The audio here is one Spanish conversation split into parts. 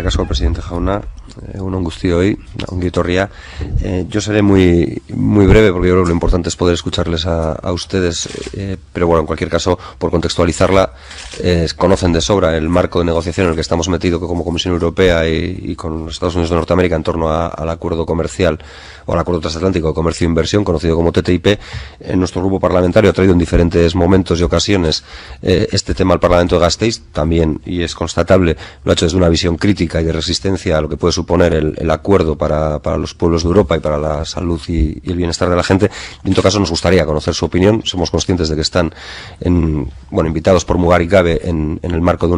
Eskerrik asko, presidente Jauna. Un guztio hoy, un guitorría. Yo seré muy breve porque yo creo que lo importante es poder escucharles a ustedes, pero bueno, en cualquier caso, por contextualizarla, conocen de sobra el marco de negociación en el que estamos metidos como Comisión Europea y con los Estados Unidos de Norteamérica en torno al acuerdo comercial o al acuerdo transatlántico de comercio e inversión, conocido como TTIP. Nuestro grupo parlamentario ha traído en diferentes momentos y ocasiones este tema al Parlamento de Gasteiz, también, y es constatable, lo ha hecho desde una visión crítica y de resistencia a lo que puede suponer el acuerdo para los pueblos de Europa y para la salud y el bienestar de la gente. En todo caso, nos gustaría conocer su opinión. Somos conscientes de que están invitados por Mugar y Cabe en el marco de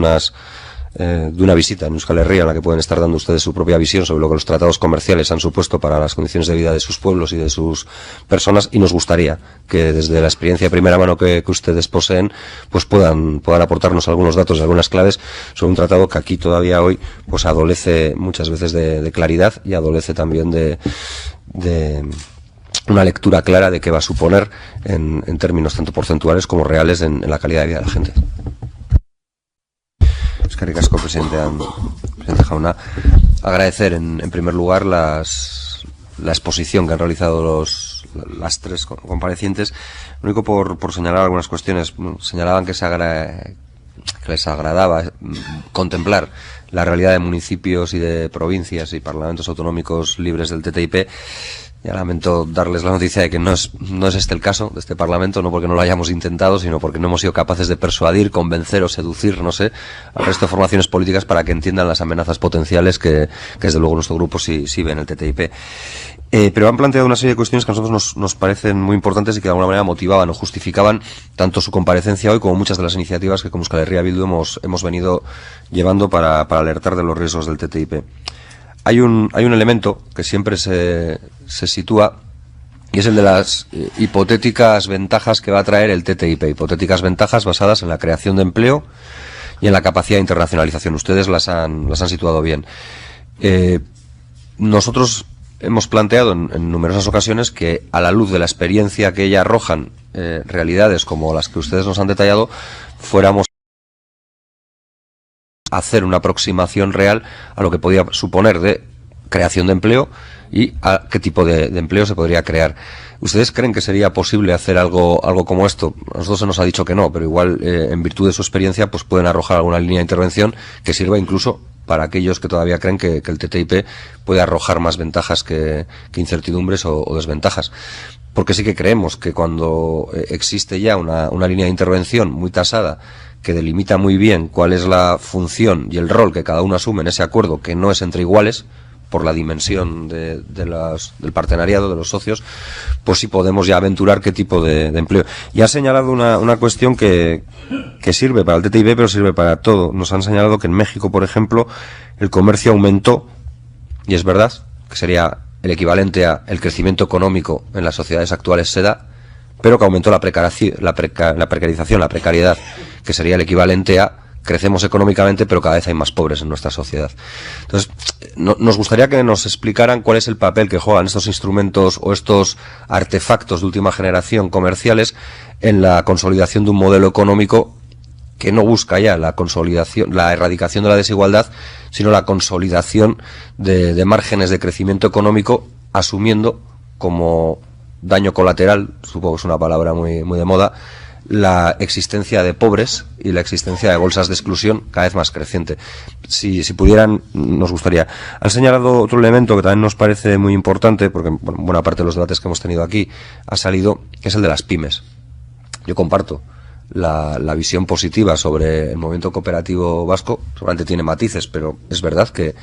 una visita en Euskal Herria en la que pueden estar dando ustedes su propia visión sobre lo que los tratados comerciales han supuesto para las condiciones de vida de sus pueblos y de sus personas, y nos gustaría que desde la experiencia de primera mano que ustedes poseen pues puedan aportarnos algunos datos y algunas claves sobre un tratado que aquí todavía hoy pues adolece muchas veces de claridad y adolece también de una lectura clara de qué va a suponer en términos tanto porcentuales como reales en la calidad de vida de la gente. Eskerrik asko, presidente Jauna. Agradecer en primer lugar la exposición que han realizado las tres comparecientes. Lo único por señalar algunas cuestiones. Señalaban que les agradaba contemplar la realidad de municipios y de provincias y parlamentos autonómicos libres del TTIP. Ya lamento darles la noticia de que no es este el caso de este Parlamento, no porque no lo hayamos intentado, sino porque no hemos sido capaces de persuadir, convencer o seducir, no sé, al resto de formaciones políticas para que entiendan las amenazas potenciales que desde luego nuestro grupo sí ve en el TTIP. Pero han planteado una serie de cuestiones que a nosotros nos parecen muy importantes y que de alguna manera motivaban o justificaban tanto su comparecencia hoy como muchas de las iniciativas que como Euskal Herria Bildu hemos venido llevando para alertar de los riesgos del TTIP. Hay un elemento que siempre se sitúa y es el de las hipotéticas ventajas que va a traer el TTIP. Hipotéticas ventajas basadas en la creación de empleo y en la capacidad de internacionalización. Ustedes las han situado bien. Nosotros hemos planteado en numerosas ocasiones que a la luz de la experiencia que ya arrojan realidades como las que ustedes nos han detallado, fuéramos hacer una aproximación real a lo que podía suponer de creación de empleo y a qué tipo de empleo se podría crear. ¿Ustedes creen que sería posible hacer algo como esto? A nosotros se nos ha dicho que no, pero igual en virtud de su experiencia pues pueden arrojar alguna línea de intervención que sirva incluso para aquellos que todavía creen que el TTIP puede arrojar más ventajas que incertidumbres o desventajas. Porque sí que creemos que cuando existe ya una línea de intervención muy tasada que delimita muy bien cuál es la función y el rol que cada uno asume en ese acuerdo, que no es entre iguales, por la dimensión del partenariado, de los socios, pues sí podemos ya aventurar qué tipo de empleo. Y ha señalado una cuestión que sirve para el TTIP, pero sirve para todo. Nos han señalado que en México, por ejemplo, el comercio aumentó, y es verdad, que sería el equivalente a el crecimiento económico en las sociedades actuales se da, pero que aumentó la precarización, la precariedad, que sería el equivalente a crecemos económicamente, pero cada vez hay más pobres en nuestra sociedad. Entonces, nos gustaría que nos explicaran cuál es el papel que juegan estos instrumentos o estos artefactos de última generación comerciales en la consolidación de un modelo económico que no busca ya la consolidación, la erradicación de la desigualdad, sino la consolidación de márgenes de crecimiento económico, asumiendo como daño colateral, supongo que es una palabra muy de moda, la existencia de pobres y la existencia de bolsas de exclusión cada vez más creciente. Si pudieran, nos gustaría. Han señalado otro elemento que también nos parece muy importante, porque buena parte de los debates que hemos tenido aquí ha salido, que es el de las pymes. Yo comparto la visión positiva sobre el movimiento cooperativo vasco, seguramente tiene matices, pero es verdad que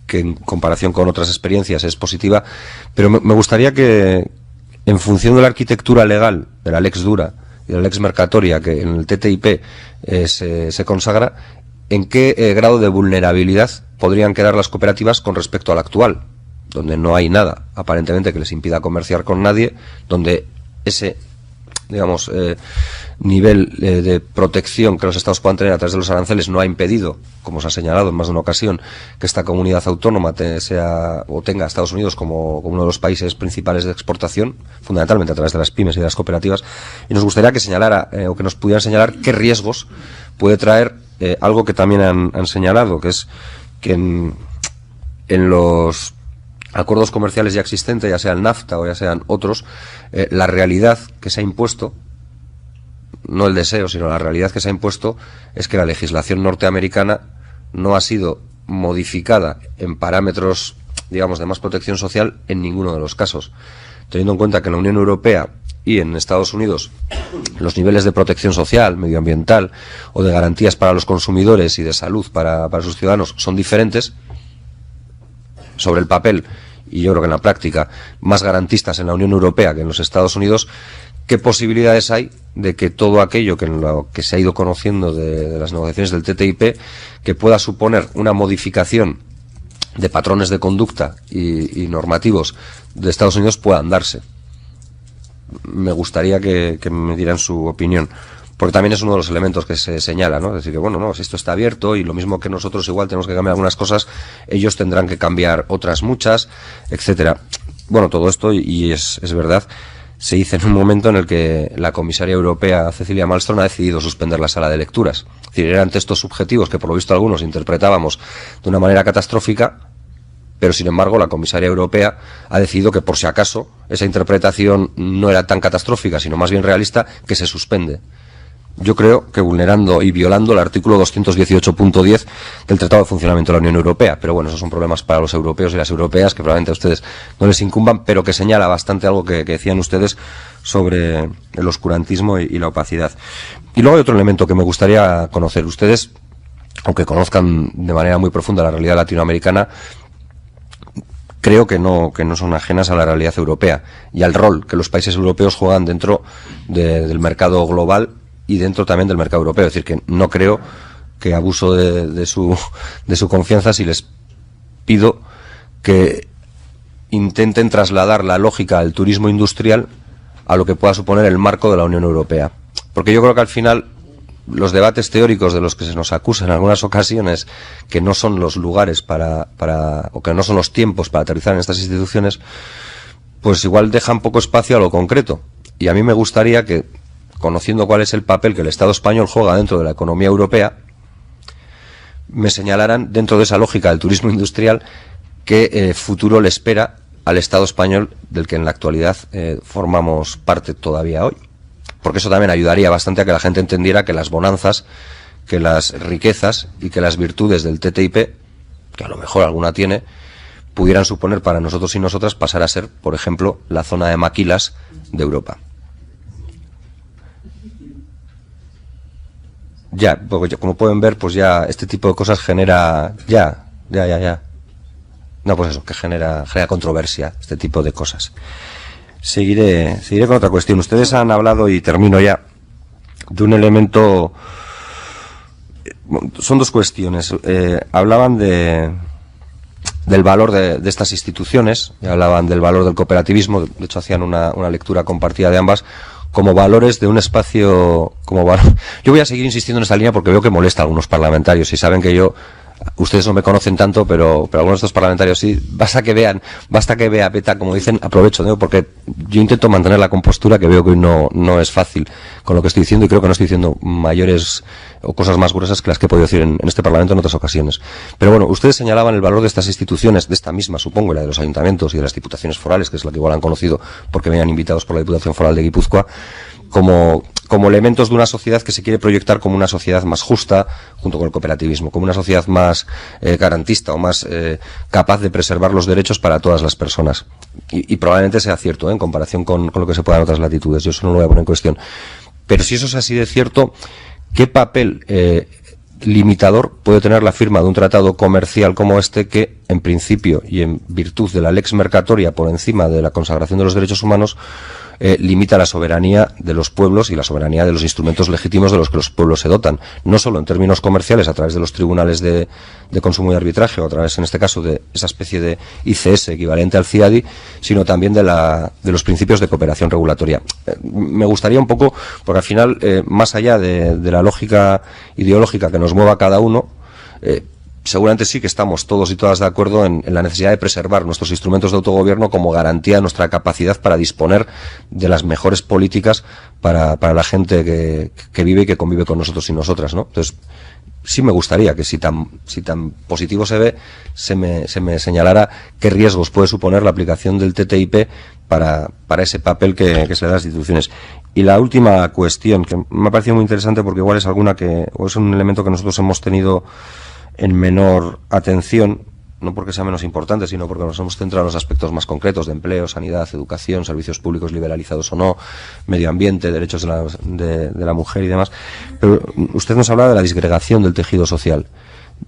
en comparación con otras experiencias es positiva, pero me gustaría que, en función de la arquitectura legal de la Lex Dura y de la Lex Mercatoria que en el TTIP se consagra, en qué grado de vulnerabilidad podrían quedar las cooperativas con respecto al actual, donde no hay nada aparentemente que les impida comerciar con nadie, donde ese nivel de protección que los estados puedan tener a través de los aranceles no ha impedido, como se ha señalado en más de una ocasión, que esta comunidad autónoma tenga a Estados Unidos como uno de los países principales de exportación, fundamentalmente a través de las pymes y de las cooperativas. Y nos gustaría que señalara o que nos pudieran señalar qué riesgos puede traer algo que también han señalado, que es que en los acuerdos comerciales ya existentes, ya sea el NAFTA o ya sean otros, la realidad que se ha impuesto, no el deseo, sino la realidad que se ha impuesto, es que la legislación norteamericana no ha sido modificada en parámetros, digamos, de más protección social en ninguno de los casos. Teniendo en cuenta que en la Unión Europea y en Estados Unidos los niveles de protección social, medioambiental o de garantías para los consumidores y de salud para sus ciudadanos son diferentes, sobre el papel, y yo creo que en la práctica, más garantistas en la Unión Europea que en los Estados Unidos, ¿qué posibilidades hay de que todo aquello que, en lo que se ha ido conociendo de las negociaciones del TTIP, que pueda suponer una modificación de patrones de conducta y normativos de Estados Unidos puedan darse? Me gustaría que me dieran su opinión, porque también es uno de los elementos que se señala, ¿no? Es decir, que bueno, no, si esto está abierto y lo mismo que nosotros igual tenemos que cambiar algunas cosas, ellos tendrán que cambiar otras muchas, etcétera. Bueno, todo esto, y es verdad, se dice en un momento en el que la comisaria europea Cecilia Malmström ha decidido suspender la sala de lecturas. Es decir, eran textos subjetivos que por lo visto algunos interpretábamos de una manera catastrófica, pero sin embargo la comisaria europea ha decidido que por si acaso esa interpretación no era tan catastrófica, sino más bien realista, que se suspende. Yo creo que vulnerando y violando el artículo 218.10 del Tratado de Funcionamiento de la Unión Europea. Pero bueno, esos son problemas para los europeos y las europeas que probablemente a ustedes no les incumban, pero que señala bastante algo que decían ustedes sobre el oscurantismo y la opacidad. Y luego hay otro elemento que me gustaría conocer. Ustedes, aunque conozcan de manera muy profunda la realidad latinoamericana, creo que no son ajenas a la realidad europea y al rol que los países europeos juegan dentro del mercado global y dentro también del mercado europeo. Es decir, que no creo que abuso de su confianza si les pido que intenten trasladar la lógica del turismo industrial a lo que pueda suponer el marco de la Unión Europea. Porque yo creo que al final los debates teóricos de los que se nos acusa en algunas ocasiones, que no son los lugares o que no son los tiempos para aterrizar en estas instituciones, pues igual dejan poco espacio a lo concreto. Y a mí me gustaría que, conociendo cuál es el papel que el Estado español juega dentro de la economía europea, me señalaran, dentro de esa lógica del turismo industrial, qué futuro le espera al Estado español, del que en la actualidad formamos parte todavía hoy. Porque eso también ayudaría bastante a que la gente entendiera que las bonanzas, que las riquezas y que las virtudes del TTIP, que a lo mejor alguna tiene, pudieran suponer para nosotros y nosotras pasar a ser, por ejemplo, la zona de maquilas de Europa. Ya, porque como pueden ver, pues ya este tipo de cosas genera... Ya. No, pues eso, que genera controversia, este tipo de cosas. Seguiré con otra cuestión. Ustedes han hablado, y termino ya, de un elemento... Son dos cuestiones. Hablaban del valor de estas instituciones, y hablaban del valor del cooperativismo. De hecho, hacían una lectura compartida de ambas, como valores de un espacio... Yo voy a seguir insistiendo en esta línea porque veo que molesta a algunos parlamentarios, y saben que yo... Ustedes no me conocen tanto, pero algunos de estos parlamentarios sí. Basta que vea beta, como dicen, aprovecho, ¿no? Porque yo intento mantener la compostura, que veo que hoy no es fácil con lo que estoy diciendo, y creo que no estoy diciendo mayores o cosas más gruesas que las que he podido decir en este Parlamento en otras ocasiones. Pero bueno, ustedes señalaban el valor de estas instituciones, de esta misma, supongo, la de los ayuntamientos y de las diputaciones forales, que es la que igual han conocido porque venían invitados por la Diputación Foral de Guipúzcoa, como elementos de una sociedad que se quiere proyectar como una sociedad más justa, junto con el cooperativismo, como una sociedad más garantista o más capaz de preservar los derechos para todas las personas. Y probablemente sea cierto, en comparación con lo que se pueda en otras latitudes. Yo eso no lo voy a poner en cuestión. Pero si eso es así de cierto, ¿qué papel limitador puede tener la firma de un tratado comercial como este, que en principio y en virtud de la lex mercatoria, por encima de la consagración de los derechos humanos, limita la soberanía de los pueblos y la soberanía de los instrumentos legítimos de los que los pueblos se dotan, no solo en términos comerciales a través de los tribunales de consumo y arbitraje, o a través, en este caso, de esa especie de ICS equivalente al CIADI, sino también de los principios de cooperación regulatoria? Me gustaría un poco, porque al final, más allá de la lógica ideológica que nos mueva a cada uno, seguramente sí que estamos todos y todas de acuerdo en la necesidad de preservar nuestros instrumentos de autogobierno como garantía de nuestra capacidad para disponer de las mejores políticas para la gente que vive y que convive con nosotros y nosotras, ¿no? Entonces, sí me gustaría que si tan positivo se ve, se me señalara qué riesgos puede suponer la aplicación del TTIP para ese papel que se le da a las instituciones. Y la última cuestión, que me ha parecido muy interesante porque igual es o es un elemento que nosotros hemos tenido en menor atención, no porque sea menos importante, sino porque nos hemos centrado en los aspectos más concretos de empleo, sanidad, educación, servicios públicos liberalizados o no, medio ambiente, derechos de la mujer y demás. Pero usted nos hablaba de la disgregación del tejido social.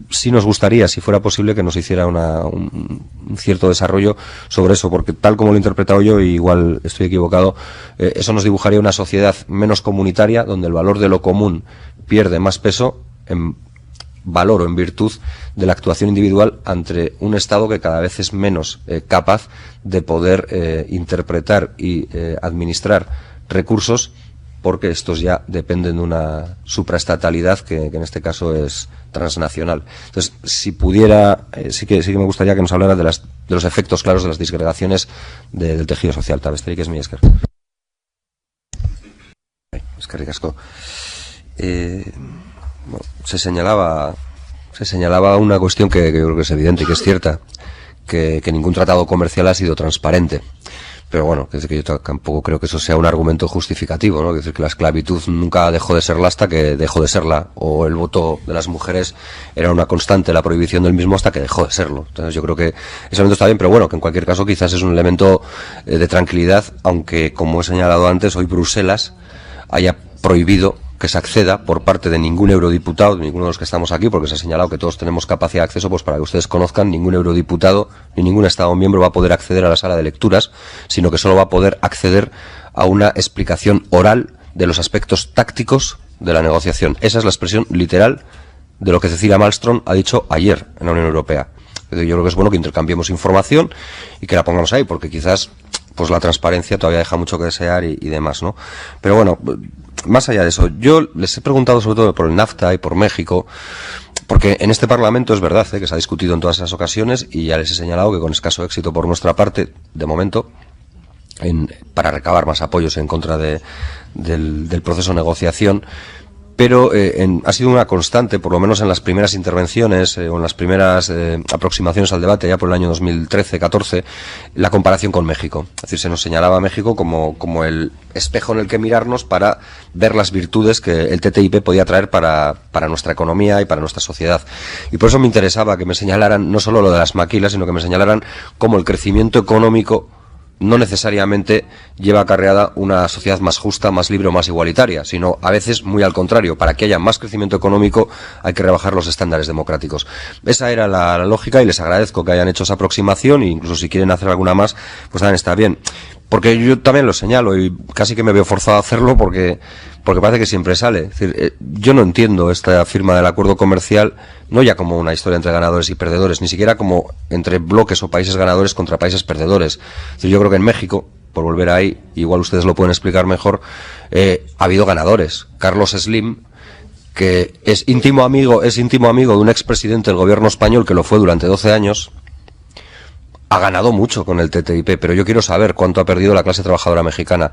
Sí nos gustaría, si fuera posible, que nos hiciera un cierto desarrollo sobre eso, porque tal como lo he interpretado yo, y igual estoy equivocado, eso nos dibujaría una sociedad menos comunitaria, donde el valor de lo común pierde más peso en valor o en virtud de la actuación individual ante un Estado que cada vez es menos capaz de poder interpretar y administrar recursos, porque estos ya dependen de una supraestatalidad que en este caso es transnacional. Entonces, si pudiera, sí que me gustaría que nos hablara de los efectos claros de las disgregaciones del tejido social. Tabesterik es mi esker. Eskerrik asko. Bueno, se señalaba una cuestión que yo creo que es evidente y que es cierta, que ningún tratado comercial ha sido transparente. Pero bueno, es que yo tampoco creo que eso sea un argumento justificativo, ¿no? Es decir, que la esclavitud nunca dejó de serla hasta que dejó de serla, o el voto de las mujeres era una constante, la prohibición del mismo hasta que dejó de serlo. Entonces yo creo que ese elemento está bien, pero bueno, que en cualquier caso quizás es un elemento de tranquilidad, aunque como he señalado antes, hoy Bruselas haya prohibido que se acceda por parte de ningún eurodiputado, de ninguno de los que estamos aquí, porque se ha señalado que todos tenemos capacidad de acceso, pues para que ustedes conozcan, ningún eurodiputado ni ningún Estado miembro va a poder acceder a la sala de lecturas, sino que solo va a poder acceder a una explicación oral de los aspectos tácticos de la negociación. Esa es la expresión literal de lo que Cecilia Malmström ha dicho ayer en la Unión Europea. Yo creo que es bueno que intercambiemos información y que la pongamos ahí, porque quizás pues la transparencia todavía deja mucho que desear y demás, ¿no? Pero bueno, más allá de eso, yo les he preguntado sobre todo por el NAFTA y por México, porque en este Parlamento es verdad que se ha discutido en todas esas ocasiones y ya les he señalado que con escaso éxito por nuestra parte, de momento, para recabar más apoyos en contra del proceso de negociación. Pero ha sido una constante, por lo menos en las primeras intervenciones o en las primeras aproximaciones al debate, ya por el año 2013-14, la comparación con México. Es decir, se nos señalaba a México como el espejo en el que mirarnos para ver las virtudes que el TTIP podía traer para nuestra economía y para nuestra sociedad. Y por eso me interesaba que me señalaran no solo lo de las maquilas, sino que me señalaran cómo el crecimiento económico no necesariamente lleva acarreada una sociedad más justa, más libre o más igualitaria, sino a veces muy al contrario. Para que haya más crecimiento económico hay que rebajar los estándares democráticos. Esa era la lógica y les agradezco que hayan hecho esa aproximación e incluso si quieren hacer alguna más, pues también está bien. Porque yo también lo señalo y casi que me veo forzado a hacerlo porque parece que siempre sale. Es decir, yo no entiendo esta firma del acuerdo comercial no ya como una historia entre ganadores y perdedores, ni siquiera como entre bloques o países ganadores contra países perdedores. Es decir, yo creo que en México, por volver ahí, igual ustedes lo pueden explicar mejor, ha habido ganadores. Carlos Slim, que es íntimo amigo de un expresidente del gobierno español que lo fue durante 12 años, ha ganado mucho con el TTIP, pero yo quiero saber cuánto ha perdido la clase trabajadora mexicana.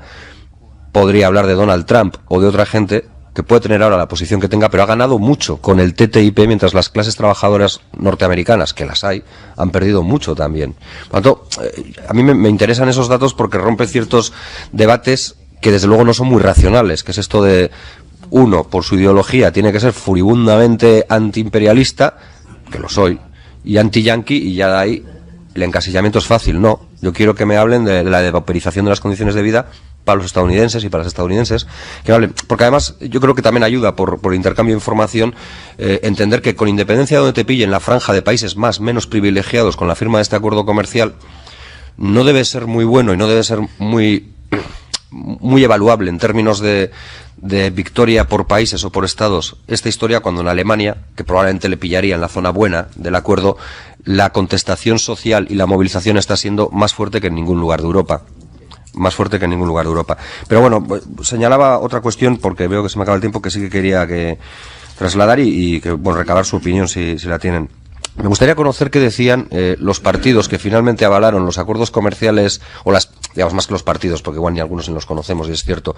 Podría hablar de Donald Trump o de otra gente que puede tener ahora la posición que tenga, pero ha ganado mucho con el TTIP, mientras las clases trabajadoras norteamericanas, que las hay, han perdido mucho también. Por lo tanto, a mí me interesan esos datos porque rompen ciertos debates que desde luego no son muy racionales, que es esto de, uno, por su ideología, tiene que ser furibundamente antiimperialista, que lo soy, y anti-yanqui, y ya de ahí el encasillamiento es fácil. No, yo quiero que me hablen de la depauperización de las condiciones de vida para los estadounidenses y para las estadounidenses, que hablen, porque además yo creo que también ayuda por intercambio de información entender que con independencia de donde te pillen la franja de países menos privilegiados con la firma de este acuerdo comercial, no debe ser muy bueno y no debe ser muy evaluable en términos de victoria por países o por estados esta historia, cuando en Alemania, que probablemente le pillaría en la zona buena del acuerdo, la contestación social y la movilización está siendo más fuerte que en ningún lugar de Europa. Más fuerte que en ningún lugar de Europa. Pero bueno, señalaba otra cuestión, porque veo que se me acaba el tiempo, que sí que quería trasladar y que, bueno, recabar su opinión si la tienen. Me gustaría conocer qué decían los partidos que finalmente avalaron los acuerdos comerciales, o digamos más que los partidos, porque igual ni algunos ni los conocemos y es cierto,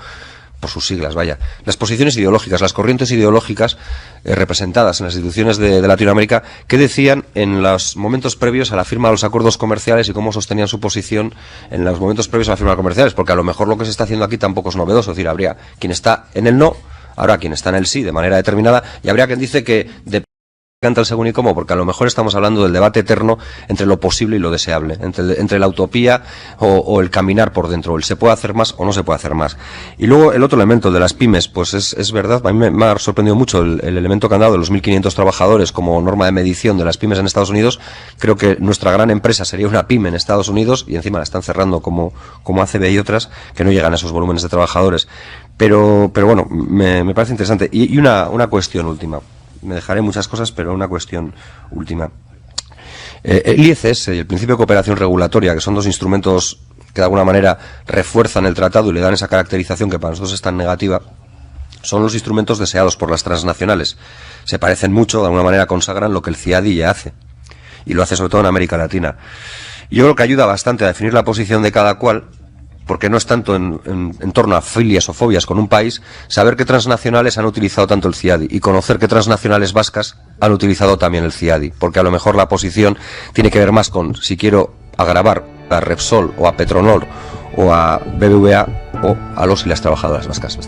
por sus siglas, vaya, las posiciones ideológicas, las corrientes ideológicas representadas en las instituciones de Latinoamérica, qué decían en los momentos previos a la firma de los acuerdos comerciales y cómo sostenían su posición en los momentos previos a la firma de los comerciales, porque a lo mejor lo que se está haciendo aquí tampoco es novedoso, es decir, habría quien está en el no, habrá quien está en el sí de manera determinada, y habría quien dice que canta el según y cómo, porque a lo mejor estamos hablando del debate eterno entre lo posible y lo deseable, entre la utopía o el caminar por dentro, el se puede hacer más o no se puede hacer más. Y luego el otro elemento de las pymes, pues es verdad, a mí me ha sorprendido mucho el elemento que han dado de los 1.500 trabajadores como norma de medición de las pymes en Estados Unidos. Creo que nuestra gran empresa sería una pyme en Estados Unidos y encima la están cerrando como ACB y otras que no llegan a esos volúmenes de trabajadores. Pero bueno, me parece interesante. Y una cuestión última. Me dejaré muchas cosas, pero una cuestión última. El ICS y el principio de cooperación regulatoria, que son dos instrumentos que de alguna manera refuerzan el tratado y le dan esa caracterización que para nosotros es tan negativa, son los instrumentos deseados por las transnacionales. Se parecen mucho, de alguna manera consagran lo que el CIADI ya hace. Y lo hace sobre todo en América Latina. Y yo creo que ayuda bastante a definir la posición de cada cual, porque no es tanto en torno a filias o fobias con un país, saber qué transnacionales han utilizado tanto el CIADI y conocer qué transnacionales vascas han utilizado también el CIADI, porque a lo mejor la posición tiene que ver más con si quiero agravar a Repsol o a Petronor o a BBVA o a los y las trabajadoras vascas.